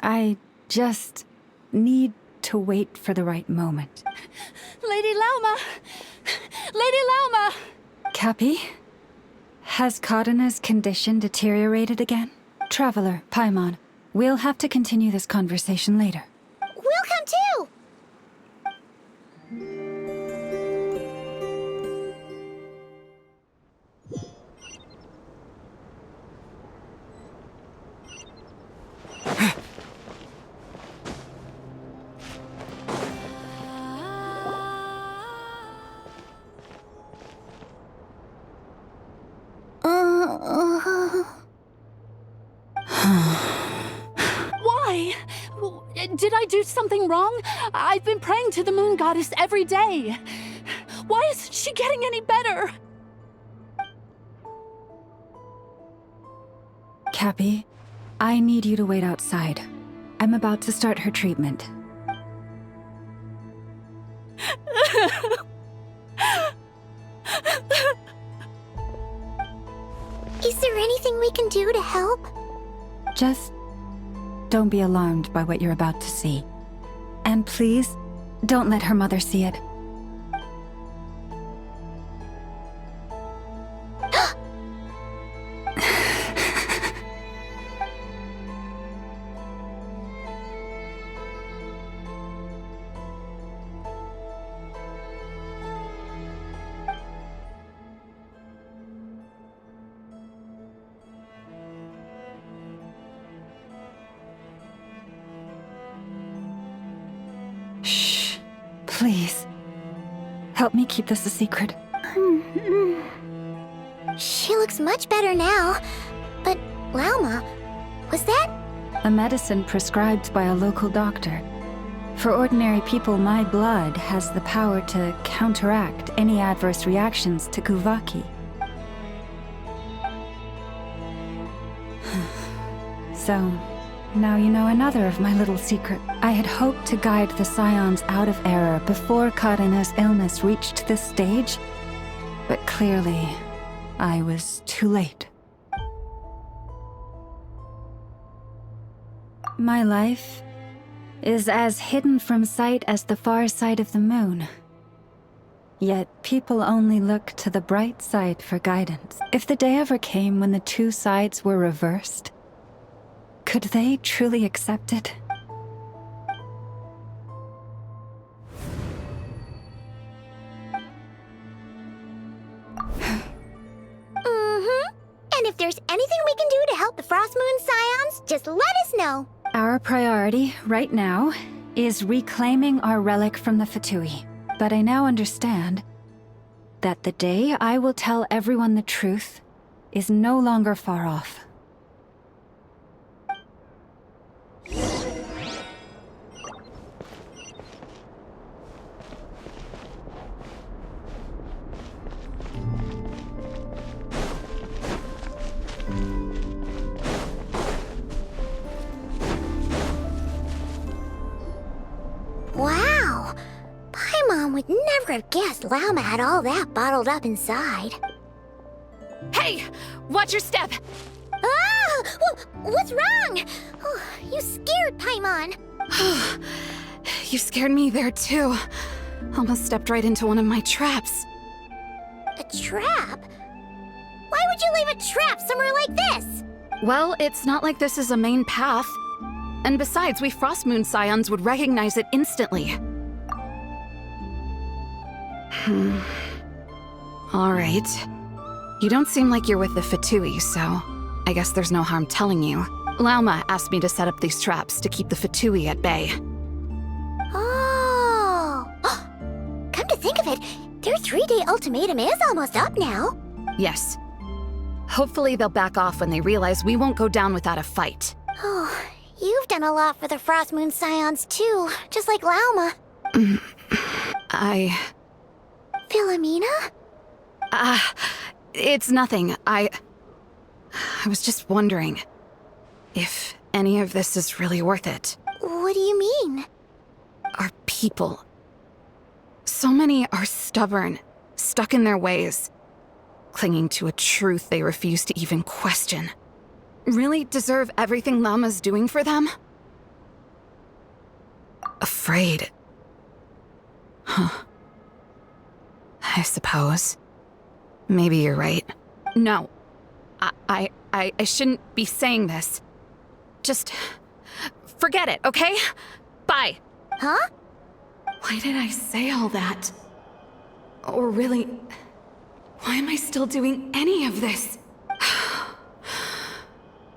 I just need to wait for the right moment.
Lady Lauma! Lady Lauma!
Cappy? Has Cardina's condition deteriorated again? Traveler, Paimon, we'll have to continue this conversation later.
We'll come too!
Why? Did I do something wrong? I've been praying to the moon goddess every day. Why isn't she getting any better?
Cappy, I need you to wait outside. I'm about to start her treatment.
Is there anything we can do to help?
Just don't be alarmed by what you're about to see. And please, don't let her mother see it. Shh. Please. Help me keep this a secret.
She looks much better now. But, Lauma, was that?
A medicine prescribed by a local doctor. For ordinary people, my blood has the power to counteract any adverse reactions to Kuvaki. So, now you know another of my little secret. I had hoped to guide the Scions out of error before Karina's illness reached this stage, but clearly, I was too late. My life is as hidden from sight as the far side of the moon. Yet people only look to the bright side for guidance. If the day ever came when the two sides were reversed, could they truly accept it?
And if there's anything we can do to help the Frost Moon Scions, just let us know.
Our priority, right now, is reclaiming our relic from the Fatui. But I now understand that the day I will tell everyone the truth is no longer far off.
Wow! Paimon would never have guessed Lauma had all that bottled up inside.
Hey! Watch your step!
Ah! What's wrong? Oh, you scared Paimon.
You scared me there too. Almost stepped right into one of my traps.
A trap? Why would you leave a trap somewhere like this?
Well, it's not like this is a main path. And besides, we Frost Moon Scions would recognize it instantly. All right.
You don't seem like you're with the Fatui, so I guess there's no harm telling you. Lauma asked me to set up these traps to keep the Fatui at bay.
Oh! Come to think of it, their 3-day ultimatum is almost up now.
Yes. Hopefully they'll back off when they realize we won't go down without a fight.
Oh, you've done a lot for the Frost Moon Scions too, just like Lauma. Philomena?
It's nothing. I was just wondering if any of this is really worth it.
What do you mean?
Our people. So many are stubborn, stuck in their ways, clinging to a truth they refuse to even question. Really deserve everything Lauma's doing for them? Afraid. Huh. I suppose. Maybe you're right. No. I shouldn't be saying this. Just forget it, okay? Bye.
Huh?
Why did I say all that? Or really, why am I still doing any of this?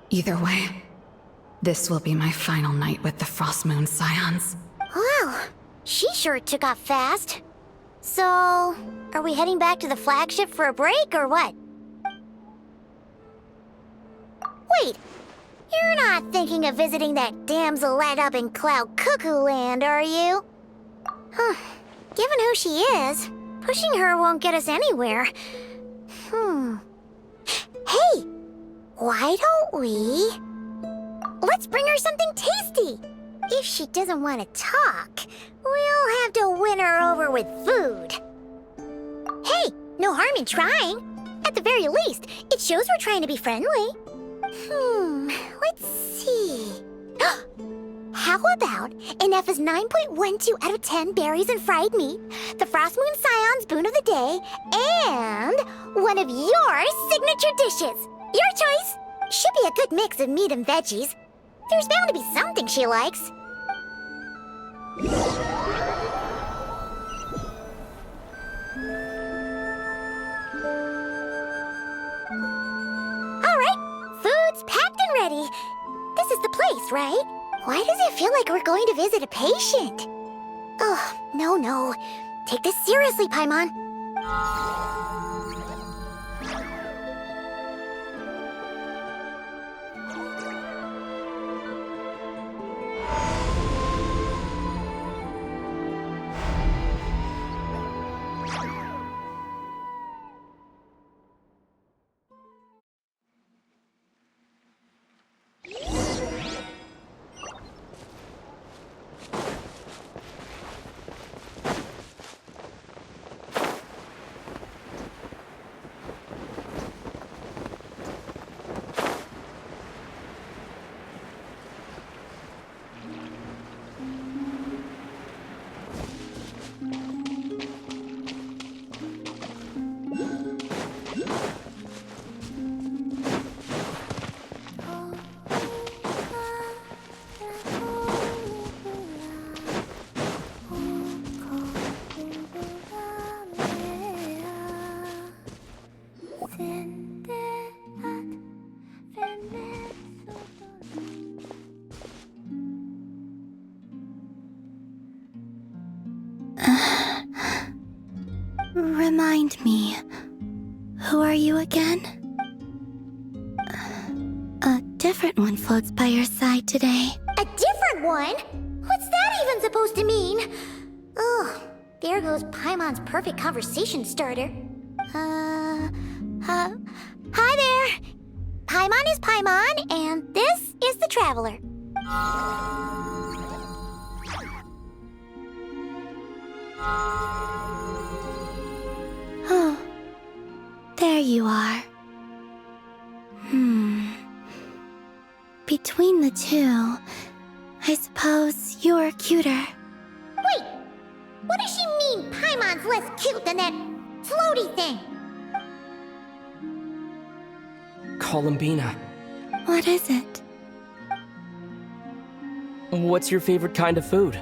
Either way, this will be my final night with the Frost Moon Scions.
Wow, she sure took off fast. So, are we heading back to the flagship for a break, or what? Wait, you're not thinking of visiting that damselette up in Cloud Cuckoo Land, are you? Given who she is, pushing her won't get us anywhere. Hey, why don't we... Let's bring her something tasty. If she doesn't want to talk, we'll have to win her over with food. Hey, no harm in trying. At the very least, it shows we're trying to be friendly. Let's see. How about Nefer's 9.12 out of 10 berries and fried meat, the Frost Moon Scion's boon of the day, and one of your signature dishes? Your choice. Should be a good mix of meat and veggies. There's bound to be something she likes. Alright, food's packed and ready. This is the place, right? Why does it feel like we're going to visit a patient? Oh, no. Take this seriously, Paimon. Remind me, who are you again? A different one floats by your side today. A different one? What's that even supposed to mean? Ugh, there goes Paimon's perfect conversation starter. Hi there! Paimon is Paimon, and this is the Traveler. Oh, there you are. Between the two, I suppose you're cuter. Wait! What does she mean Paimon's less cute than that floaty thing?
Columbina.
What is it?
What's your favorite kind of food?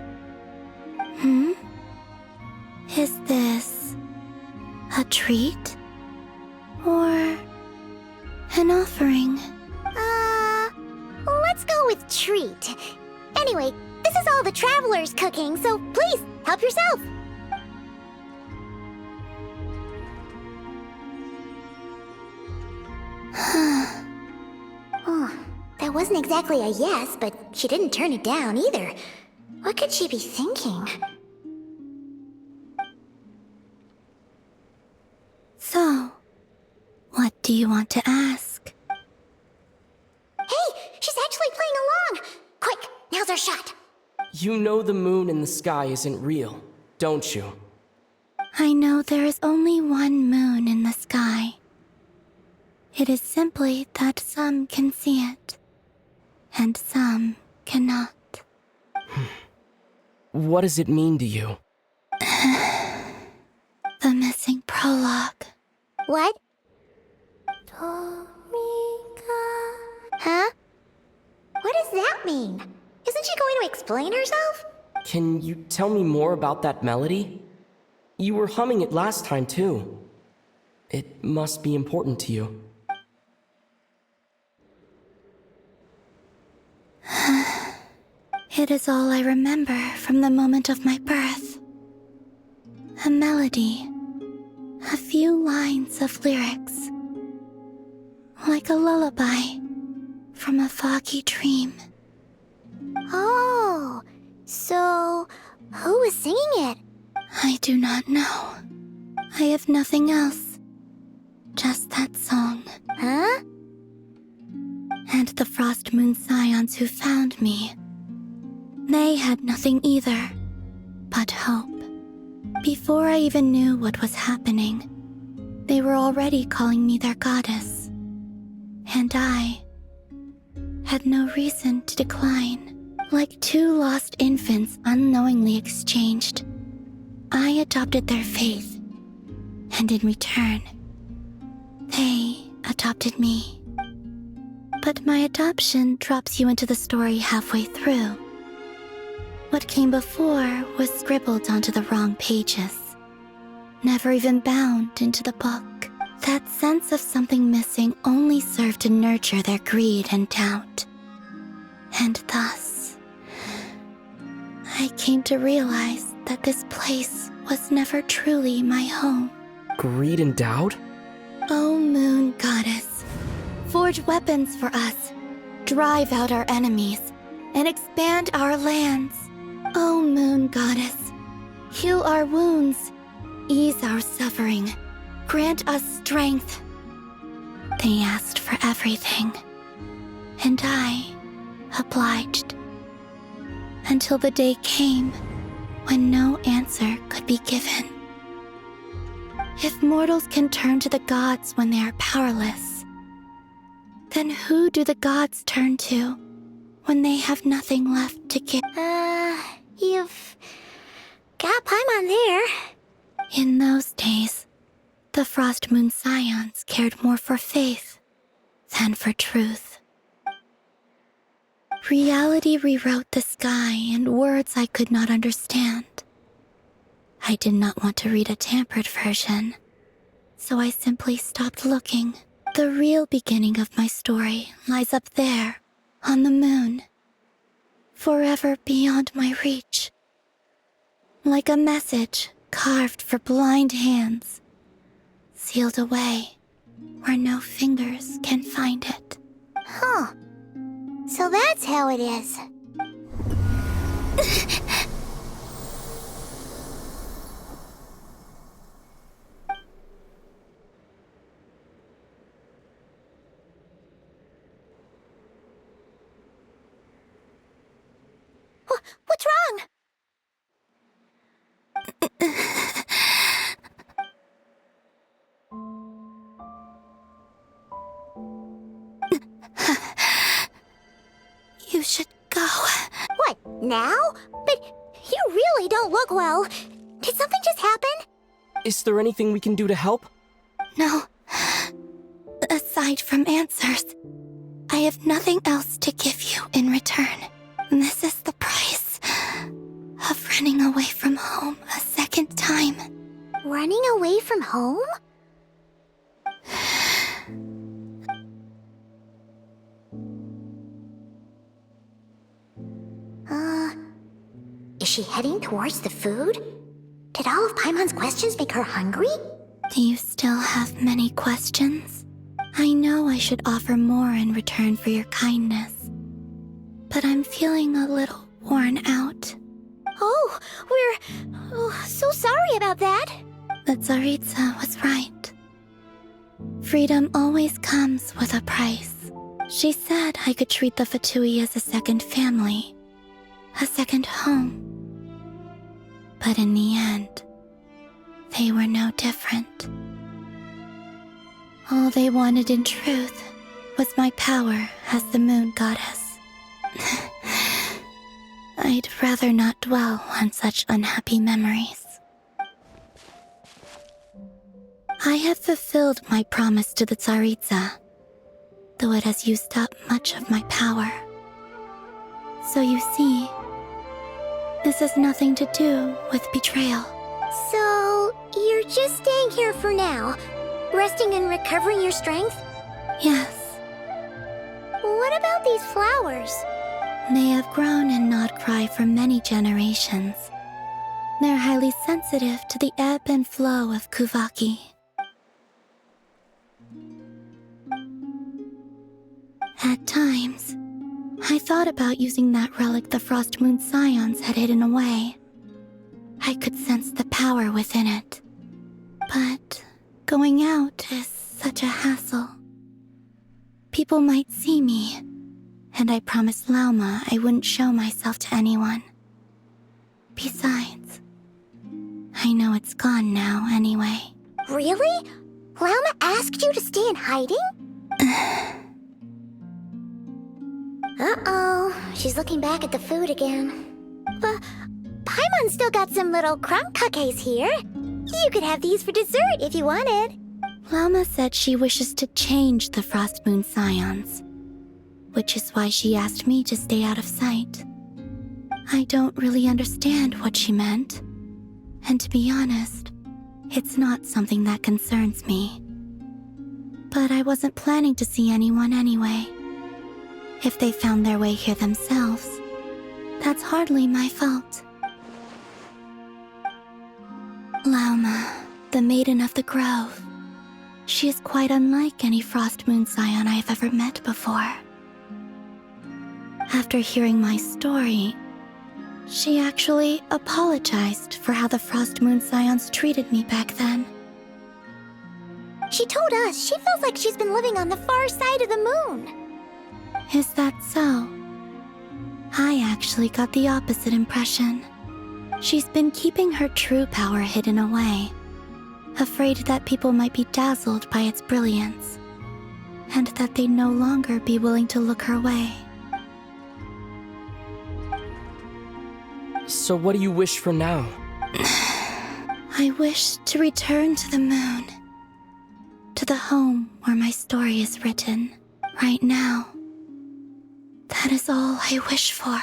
Is this a treat? Or An offering.
Let's go with treat. Anyway, this is all the Traveler's cooking, so please, help yourself. Oh, that wasn't exactly a yes, but she didn't turn it down either. What could she be thinking?
So, what do you want to ask?
Hey, she's actually playing along! Quick, now's our shot.
You know the moon in the sky isn't real, don't you?
I know there is only one moon in the sky. It is simply that some can see it, and some cannot.
What does it mean to you?
The missing prologue.
What? Huh? What does that mean? Isn't she going to explain herself?
Can you tell me more about that melody? You were humming it last time, too. It must be important to you.
It is all I remember from the moment of my birth. A melody. A few lines of lyrics. Like a lullaby from a foggy dream.
Oh, so who was singing it?
I do not know. I have nothing else. Just that song.
Huh?
And the Frost Moon Scions who found me. They had nothing either, but hope. Before I even knew what was happening, they were already calling me their goddess. And I had no reason to decline. Like two lost infants unknowingly exchanged, I adopted their faith. And in return, they adopted me. But my adoption drops you into the story halfway through. What came before was scribbled onto the wrong pages, never even bound into the book. That sense of something missing only served to nurture their greed and doubt. And thus, I came to realize that this place was never truly my home.
Greed and doubt?
O Moon Goddess, forge weapons for us, drive out our enemies, and expand our lands. O Moon Goddess, heal our wounds, ease our suffering, grant us strength. They asked for everything, and I obliged. Until the day came when no answer could be given. If mortals can turn to the gods when they are powerless, then who do the gods turn to when they have nothing left to give?
You've got Paimon there.
In those days, the Frost Moon Scions cared more for faith than for truth. Reality rewrote the sky in words I could not understand. I did not want to read a tampered version, so I simply stopped looking. The real beginning of my story lies up there, on the moon, forever beyond my reach. Like a message carved for blind hands, sealed away where no fingers can find it.
Huh. So that's how it is. What's wrong?
You should go.
What, now? But you really don't look well. Did something just happen?
Is there anything we can do to help?
No. Aside from answers, I have nothing else to give you in return. This is the price of running away from home a second time.
Running away from home? Is she heading towards the food? Did all of Paimon's questions make her hungry?
Do you still have many questions? I know I should offer more in return for your kindness, but I'm feeling a little worn out.
Oh, we're so sorry about that.
But Tsaritsa was right. Freedom always comes with a price. She said I could treat the Fatui as a second family, a second home. But in the end, they were no different. All they wanted in truth was my power as the moon goddess. I'd rather not dwell on such unhappy memories. I have fulfilled my promise to the Tsaritsa, though it has used up much of my power. So you see, this has nothing to do with betrayal.
So, you're just staying here for now, resting and recovering your strength?
Yes.
What about these flowers?
They have grown in Nodcry for many generations. They're highly sensitive to the ebb and flow of Kuvaki. At times, I thought about using that relic the Frost Moon Scions had hidden away. I could sense the power within it. But going out is such a hassle. People might see me, and I promised Lauma I wouldn't show myself to anyone. Besides, I know it's gone now anyway.
Really? Lauma asked you to stay in hiding? Uh-oh, she's looking back at the food again. Paimon still got some little crumb cookies here. You could have these for dessert if you wanted.
Lauma said she wishes to change the Frost Moon Scions, which is why she asked me to stay out of sight. I don't really understand what she meant, and to be honest, it's not something that concerns me. But I wasn't planning to see anyone anyway. If they found their way here themselves, that's hardly my fault. Lauma, the Maiden of the Grove. She is quite unlike any Frost Moon Scion I have ever met before. After hearing my story, she actually apologized for how the Frost Moon Scions treated me back then.
She told us she feels like she's been living on the far side of the moon.
Is that so? I actually got the opposite impression. She's been keeping her true power hidden away, afraid that people might be dazzled by its brilliance, and that they'd no longer be willing to look her way.
So what do you wish for now?
I wish to return to the moon, to the home where my story is written. Right now, that is all I wish for.